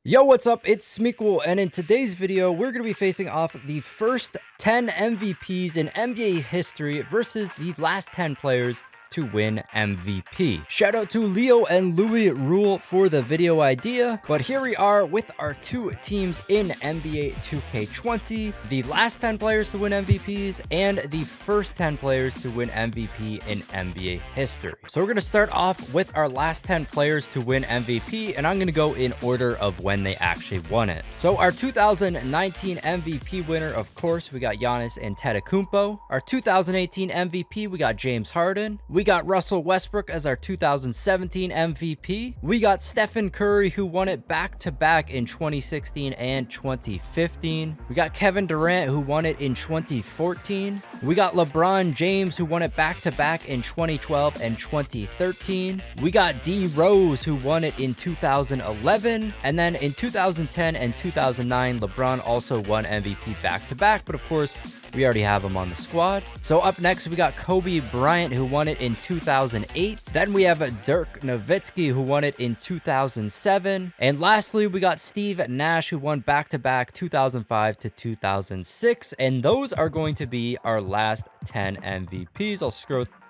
Yo, what's up? It's Smequle, and in today's video, we're going to be facing off the first 10 MVPs in NBA history versus the last 10 players to win MVP. Shout out to Leo and Louis Rule for the video idea, but here we are with our two teams in NBA 2K20, the last 10 players to win MVPs and the first 10 players to win MVP in NBA history. So we're going to start off with our last 10 players to win MVP, and I'm going to go in order of when they actually won it. So our 2019 MVP winner, of course, we got Giannis Antetokounmpo. Our 2018 MVP, we got James Harden. We got Russell Westbrook as our 2017 MVP. We got Stephen Curry, who won it back-to-back in 2016 and 2015. We got Kevin Durant, who won it in 2014. We got LeBron James, who won it back-to-back in 2012 and 2013. We got D Rose, who won it in 2011. And then in 2010 and 2009, LeBron also won MVP back-to-back, but of course, we already have him on the squad. So up next, we got Kobe Bryant, who won it in 2008. Then we have Dirk Nowitzki, who won it in 2007. And lastly, we got Steve Nash, who won back-to-back 2005 to 2006. And those are going to be our last 10 MVPs.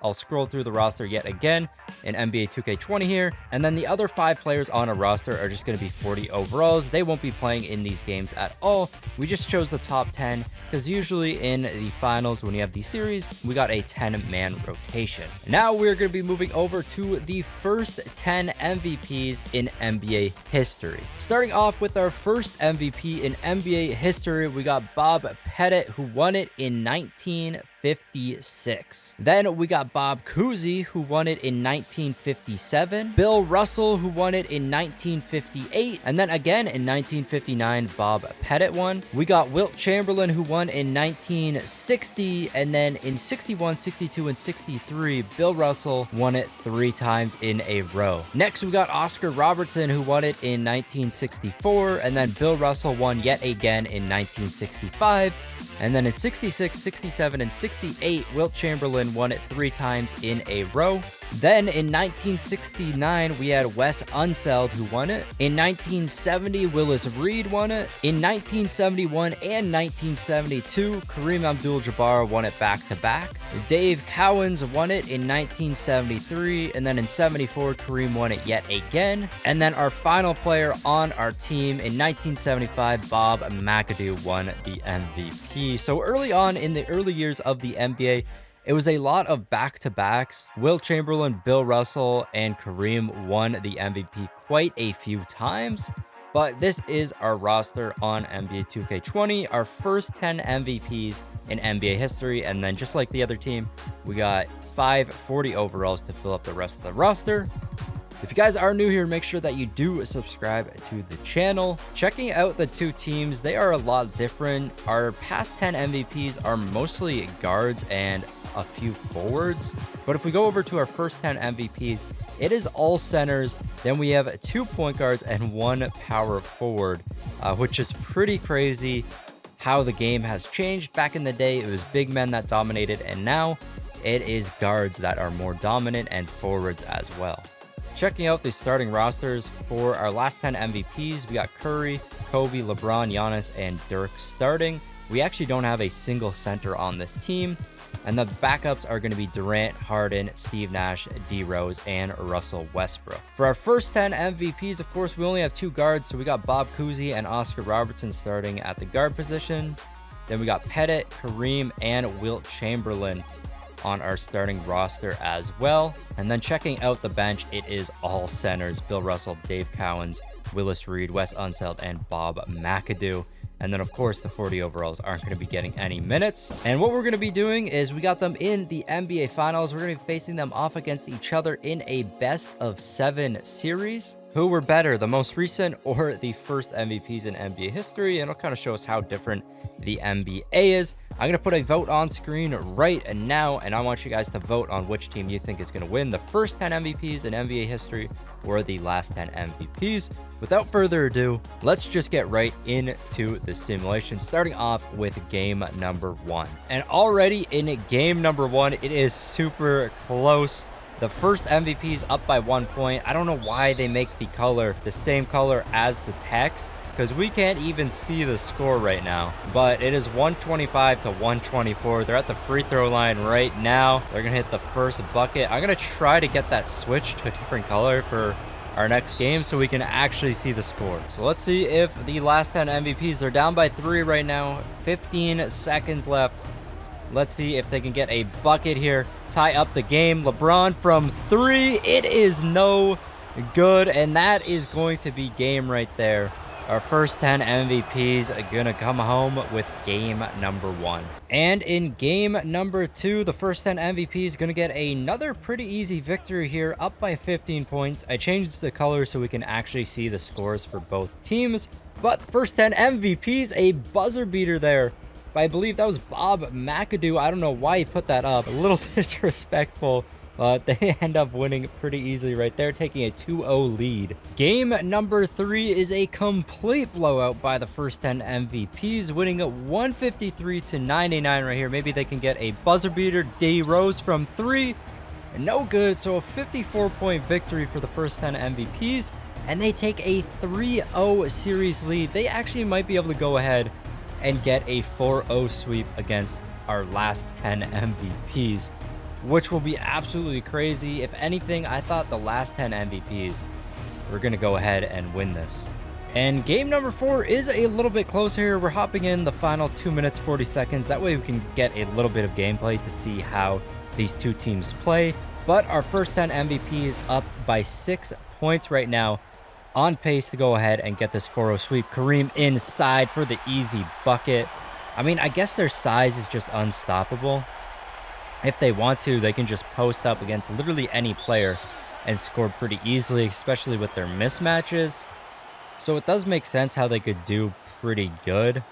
I'll scroll through the roster yet again in NBA 2K20 here, and then the other 5 players on a roster are just going to be 40 overalls. They won't be playing in these games at all. We just chose the top 10 because usually in the finals, when you have these series, we got a 10-man rotation. Now we're going to be moving over to the first 10 MVPs in NBA history. Starting off with our first MVP in NBA history, we got Bob Pettit, who won it in 1956. Then we got Bob Cousy, who won it in 1957. Bill Russell, who won it in 1958. And then again in 1959, Bob Pettit won. We got Wilt Chamberlain, who won in 1960. And then in 61, 62, and 63, Bill Russell won it 3 times in a row. Next, we got Oscar Robertson, who won it in 1964. And then Bill Russell won yet again in 1965. And then in 66, 67, and 68, Wilt Chamberlain won it 3 times in a row. Then in 1969, we had Wes Unseld, who won it. In 1970, Willis Reed won it. In 1971 and 1972, Kareem Abdul-Jabbar won it back-to-back. Dave Cowens won it in 1973, and then in 74, Kareem won it yet again. And then our final player on our team in 1975, Bob McAdoo won the MVP. So early on in the early years of the NBA, it was a lot of back-to-backs. Wilt Chamberlain, Bill Russell, and Kareem won the MVP quite a few times. But this is our roster on NBA 2K20, our first 10 MVPs in NBA history. And then just like the other team, we got 5 40 overalls to fill up the rest of the roster. If you guys are new here, make sure that you do subscribe to the channel. Checking out the two teams, they are a lot different. Our past 10 MVPs are mostly guards and a few forwards. But if we go over to our first 10 MVPs, it is all centers. Then we have 2 point guards and 1 power forward, which is pretty crazy how the game has changed. Back in the day, it was big men that dominated, and now it is guards that are more dominant and forwards as well. Checking out the starting rosters for our last 10 MVPs, we got Curry, Kobe, LeBron, Giannis, and Dirk starting. We actually don't have a single center on this team. And the backups are going to be Durant, Harden, Steve Nash, D Rose, and Russell Westbrook. For our first 10 MVPs, of course, we only have 2 guards. So we got Bob Cousy and Oscar Robertson starting at the guard position. Then we got Pettit, Kareem, and Wilt Chamberlain on our starting roster as well. And then checking out the bench, it is all centers: Bill Russell, Dave Cowens, Willis Reed, Wes Unseld, and Bob McAdoo. And then, of course, the 40 overalls aren't going to be getting any minutes. And what we're going to be doing is we got them in the NBA Finals. We're going to be facing them off against each other in a best-of-7 series. Who were better, the most recent or the first MVPs in NBA history? And it'll kind of show us how different the NBA is. I'm going to put a vote on screen right now, and I want you guys to vote on which team you think is going to win the first 10 MVPs in NBA history or the last 10 MVPs. Without further ado, let's just get right into the simulation, starting off with game number 1. And already in game number 1, it is super close. The first MVP is up by 1 point. I don't know why they make the color the same color as the text, because we can't even see the score right now. But it is 125 to 124. They're at the free throw line right now. They're going to hit the first bucket. I'm going to try to get that switch to a different color for our next game so we can actually see the score. So let's see if the last 10 MVPs, they're down by 3 right now. 15 seconds left. Let's see if they can get a bucket here. Tie up the game. LeBron from 3. It is no good. And that is going to be game right there. Our first 10 MVPs are going to come home with game number 1. And in game number 2, the first 10 MVPs going to get another pretty easy victory here, up by 15 points. I changed the color so we can actually see the scores for both teams. But the first 10 MVPs, a buzzer beater there. But I believe that was Bob McAdoo. I don't know why he put that up. A little disrespectful. But they end up winning pretty easily right there, taking a 2-0 lead. Game number 3 is a complete blowout by the first 10 MVPs, winning at 153 to 99 right here. Maybe they can get a buzzer beater. D Rose from 3. No good. So a 54-point victory for the first 10 MVPs. And they take a 3-0 series lead. They actually might be able to go ahead and get a 4-0 sweep against our last 10 MVPs, which will be absolutely crazy. If anything, I thought the last 10 MVPs were going to go ahead and win this. And game number 4 is a little bit closer here. We're hopping in the final 2 minutes, 40 seconds. That way we can get a little bit of gameplay to see how these two teams play. But our first 10 MVP is up by 6 points right now, on pace to go ahead and get this 4-0 sweep. Kareem inside for the easy bucket. I mean, I guess their size is just unstoppable. If they want to, they can just post up against literally any player and score pretty easily, especially with their mismatches. So it does make sense how they could do pretty good.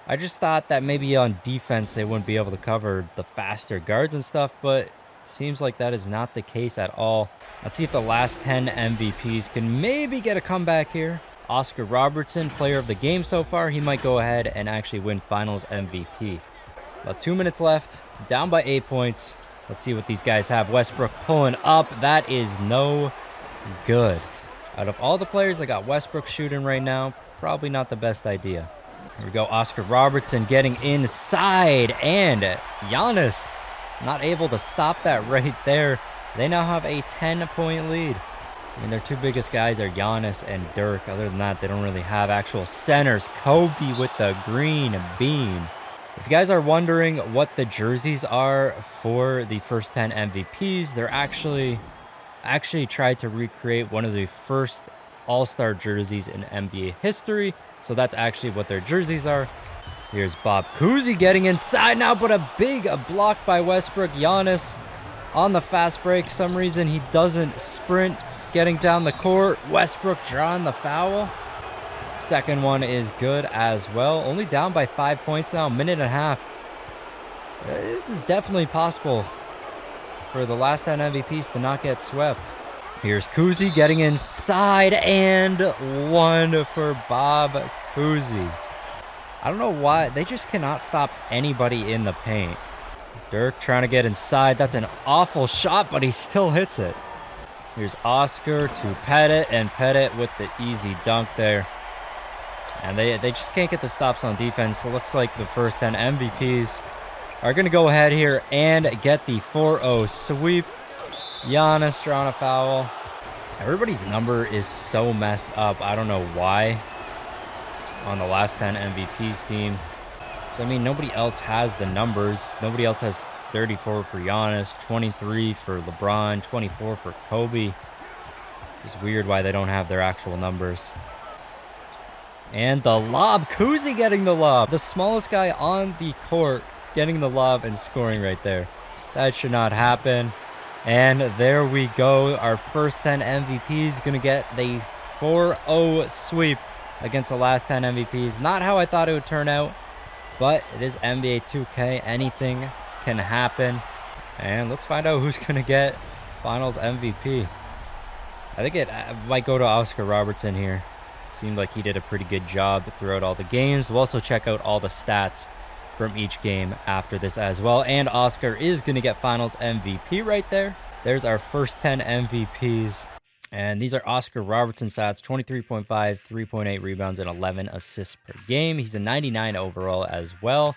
I just thought that maybe on defense they wouldn't be able to cover the faster guards and stuff, but seems like that is not the case at all. Let's see if the last 10 MVPs can maybe get a comeback here. Oscar Robertson, player of the game so far. He might go ahead and actually win finals MVP. About 2 minutes left, down by 8 points. Let's see what these guys have. Westbrook pulling up. That is no good. Out of all the players, I got Westbrook shooting right now. Probably not the best idea. Here we go. Oscar Robertson getting inside. And Giannis not able to stop that right there. They now have a 10-point lead. I mean, their two biggest guys are Giannis and Dirk. Other than that, they don't really have actual centers. Kobe with the green bean. If you guys are wondering what the jerseys are for the first 10 MVPs, they're actually tried to recreate one of the first All-Star jerseys in NBA history. So that's actually what their jerseys are. Here's Bob Cousy getting inside now, but a big block by Westbrook. Giannis on the fast break. Some reason he doesn't sprint, getting down the court. Westbrook drawing the foul. Second one is good as well. Only down by 5 points now, minute and a half. This is definitely possible for the last 10 MVPs to not get swept. Here's Cousy getting inside, and one for Bob Cousy. I don't know why. They just cannot stop anybody in the paint. Dirk trying to get inside. That's an awful shot, but he still hits it. Here's Oscar to Pettit, and Pettit with the easy dunk there. And they just can't get the stops on defense. It looks like the first 10 MVPs are going to go ahead here and get the 4-0 sweep. Giannis drawing a foul. Everybody's number is so messed up. I don't know why on the last 10 MVPs team. So, I mean, nobody else has the numbers. Nobody else has 34 for Giannis, 23 for LeBron, 24 for Kobe. It's weird why they don't have their actual numbers. And the lob. Cousy getting the lob. The smallest guy on the court getting the lob and scoring right there. That should not happen. And there we go. Our first 10 MVPs going to get the 4-0 sweep against the last 10 MVPs. Not how I thought it would turn out, but it is NBA 2K. Anything can happen. And let's find out who's going to get finals MVP. I think it might go to Oscar Robertson here. Seemed like he did a pretty good job throughout all the games. We'll also check out all the stats from each game after this as well. And Oscar is going to get finals MVP right there. There's our first 10 MVPs. And these are Oscar Robertson stats, 23.5, 3.8 rebounds, and 11 assists per game. He's a 99 overall as well.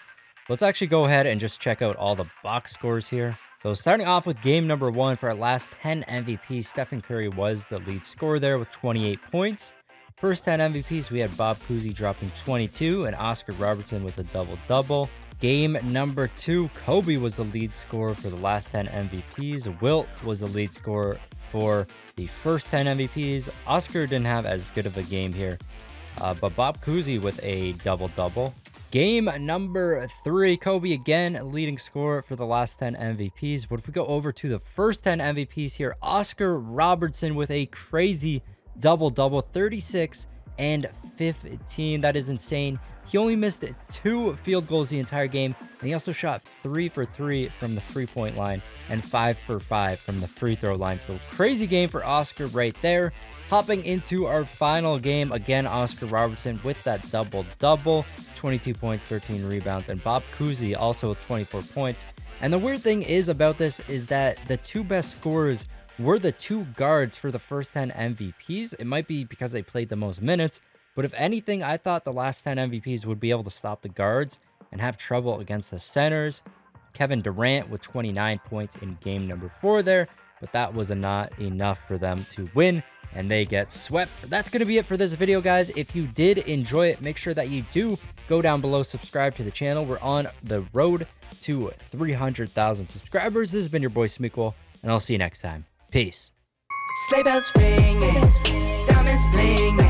Let's actually go ahead and just check out all the box scores here. So starting off with game number 1 for our last 10 MVPs, Stephen Curry was the lead scorer there with 28 points. First 10 MVPs, we had Bob Cousy dropping 22 and Oscar Robertson with a double-double. Game number 2, Kobe was the lead scorer for the last 10 MVPs. Wilt was the lead scorer for the first 10 MVPs. Oscar didn't have as good of a game here, but Bob Cousy with a double-double. Game number 3, Kobe again, leading scorer for the last 10 MVPs. But if we go over to the first 10 MVPs here, Oscar Robertson with a crazy double-double, 36 and 15. That is insane. He only missed 2 field goals the entire game, and he also shot 3 for 3 from the 3-point line and 5 for 5 from the free throw line. So crazy game for Oscar right there. Hopping into our final game, again, Oscar Robertson with that double-double, 22 points, 13 rebounds, and Bob Cousy also with 24 points. And the weird thing is about this is that the 2 best scorers were the 2 guards for the first 10 MVPs. It might be because they played the most minutes, but if anything, I thought the last 10 MVPs would be able to stop the guards and have trouble against the centers. Kevin Durant with 29 points in game number 4 there, but that was not enough for them to win, and they get swept. That's going to be it for this video, guys. If you did enjoy it, make sure that you do go down below, subscribe to the channel. We're on the road to 300,000 subscribers. This has been your boy Smequle, and I'll see you next time. Peace. Sleigh bells ringing, diamonds bling.